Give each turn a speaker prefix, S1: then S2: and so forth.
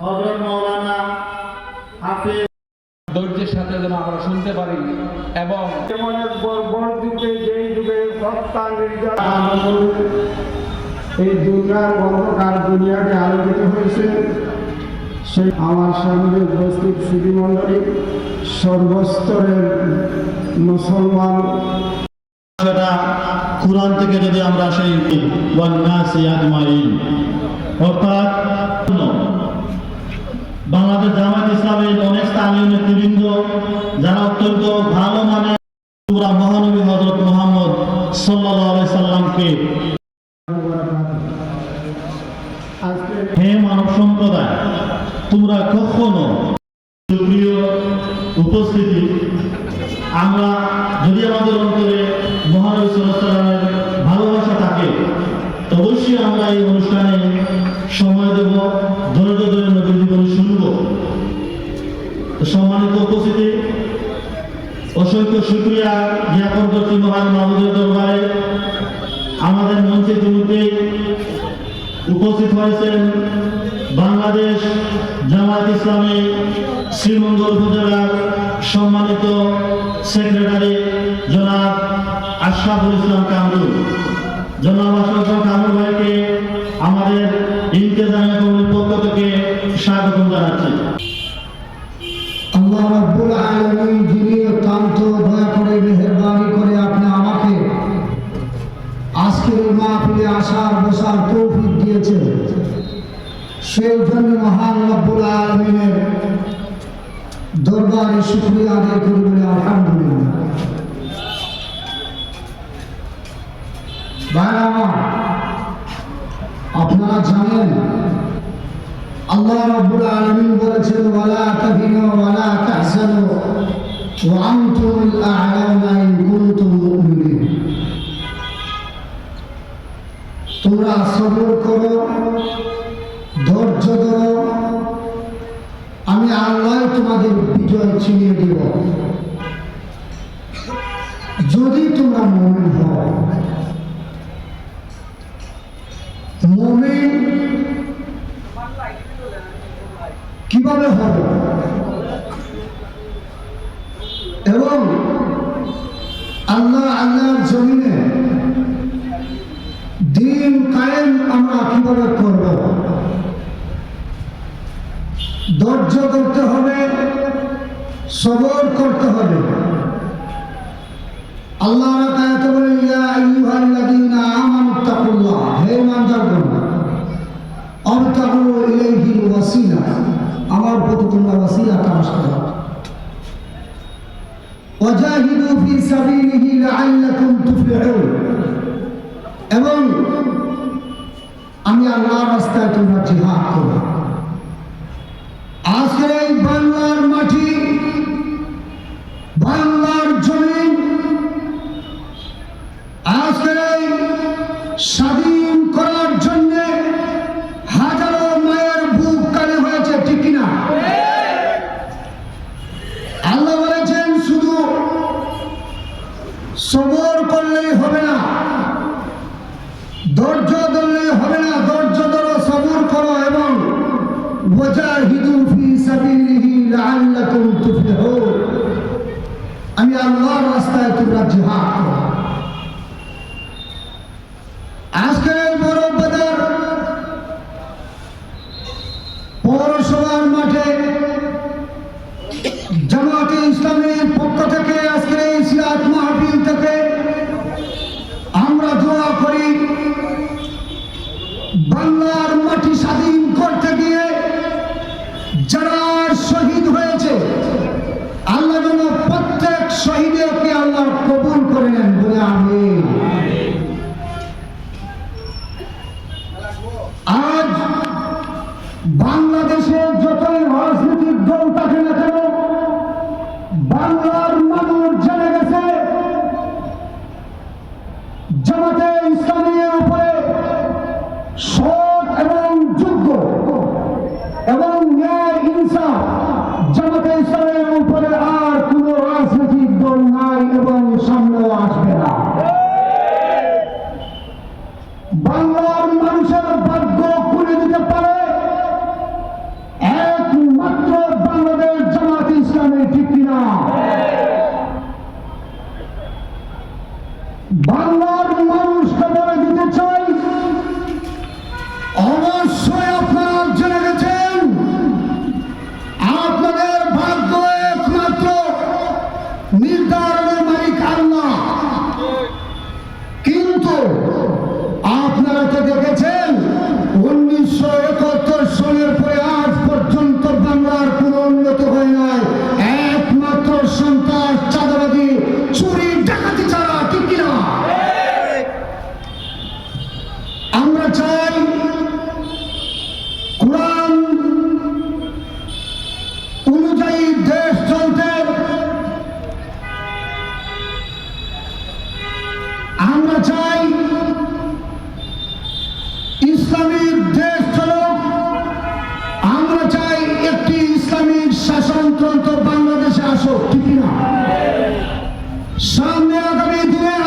S1: হযরত মাওলানা হাফেজ
S2: ধৈর্যের সাথে যেন আমরা শুনতে পারি এবং
S1: অনেক বড় যুগে যেই যুগে সত্তা নির্যাতন এই দুনিয়ার অন্ধকার দুনিয়াকে আলোকিত হয়েছে সেই আমার সামনে উপস্থিত সুধীমণ্ডলী সর্বস্তরের মুসলমান
S3: কুরআন থেকে যদি আমরা সেই ওয়ান্নাসি আজমাইন অর্থাৎ বাংলাদেশ জামায়াত ইসলামের অনেক স্থানীয় নেতৃবৃন্দ যারা অত্যন্ত ভালো মানে পুরা মহানবী হযরত মুহাম্মদ সাল্লাল্লাহু আলাইহি সাল্লামকে হে মানব সম্প্রদায় তোমরা কখনো প্রিয় উপস্থিতি আমরা যদি আমাদের অন্তরে মহানবী সাল্লাল্লাহু আলাইহি সাল্লামের ভালোবাসা থাকে অবশ্যই আমরা এই অনুষ্ঠানে সময় দেব ধৈর্য ধরে নবীর জীবন শুনব। সম্মানিত উপস্থিতি অসংখ্য শুকরিয়া জ্ঞাপন করছি মহান মাহবুবের দরবারে। আমাদের মঞ্চে ইতিমধ্যে উপস্থিত হয়েছেন বাংলাদেশ জামায়াত ইসলামী শ্রীমঙ্গল উপজেলার সম্মানিত সেক্রেটারি জনাব আশরাফুল ইসলাম কামরুল। জনাব আশরাফুল ইসলাম কামরুল ভাইকে আমাদের ইন্তেজামিয়া কমিটির পক্ষ থেকে স্বাগত জানাচ্ছি।
S4: আল্লাহ রাব্বুল আলামিন যিনি অত্যন্ত দয়া করে মেহেরবানি করে আপনি আমাকে আজকের মাহফিলে আসার বসার তৌফিক দিয়েছেন, সেই জন্য মহান রব্বুল আলামিনের দরবারে শুকরিয়া আদায় করি বলে আলহামদুলিল্লাহ। ভাইরা আমার, আপনারা জানেন আল্লাহ রাব্বুল আলামিন বলেছেন ওয়ালা তাহিনু ওয়ালা তাহজানু ওয়া আনতুমুল আ'লাউনা ইন কুনতুম মুমিনিন। তোমরা সবর করো, ধৈর্য ধরো, আমি আল্লাহ তোমাদের বিজয় ছিনিয়ে দেব যদি তোমরা মুমিন হও। মুমিন কিভাবে হবে এবং আল্লাহর জমিনে দিন কায়েম আমরা কিভাবে করব? ধৈর্য করতে হবে, সবর করতে হবে। আল্লাহ আয়াতে বলে ইয়া আইয়ুহাল্লাযীনা আমানুত্তাকুল্লাহ, হে ঈমানদারগণ আবতাগু ইলাইহিল ওয়াসিলা, আমার প্রতি তোমরা ওয়াসিলা তালাশ করো। ওয়াজাহিদু ফি সাবিলিহি লাআল্লাকুম তুফলিহুন, এবং আমি আল্লাহর রাস্তায় তোমরা জিহাদ করো। আজকের এই বাংলার মাটি, বাংলার জমিন আজকের এই স্বাধীন করার জন্য হাজারো মায়ের বুক কানে হয়েছে, ঠিক কিনা? আল্লাহ বলেছেন শুধু সবর করলেই হবে না, ধৈর্য ধরলেই হবে না, ধৈর্য ধরো, সবর করো এবং ওয়াজাহিদু ফি সাবিলিহি লাআল্লাকুম তুফলিহুন, আমি আল্লাহর রাস্তায় তোমরা জিহাদ করো। আজকের বড় বাজার পৌরসভার মাঠে জামায়াতে ইসলামের পক্ষ থেকে আজকের এই সিরাত মাহফিল থেকে আমরা দোয়া করি বাংলার মাটি স্বাধীন করতে গিয়ে যারা শহীদ হয়েছে আল্লাহ যেন প্রত্যেক শহীদকে আল্লাহ কবুল করে নেন বলে আমিন। আজ বাংলাদেশে যতই রাজনৈতিক দল থাকে না কেন, বাংলার মানুষ জেনে গেছে জামাতে ইসলামের উপরে সৎ এবং যোগ্য এবং ন্যায় ইনসাফ জামাতে ইসলামের উপরে আর কোন রাজনৈতিক দল নাই এবং সামনেও আসবে না। বাংলার মানুষের ভাগ্য খুলে দিতে পারে সামনে আগামী দিনে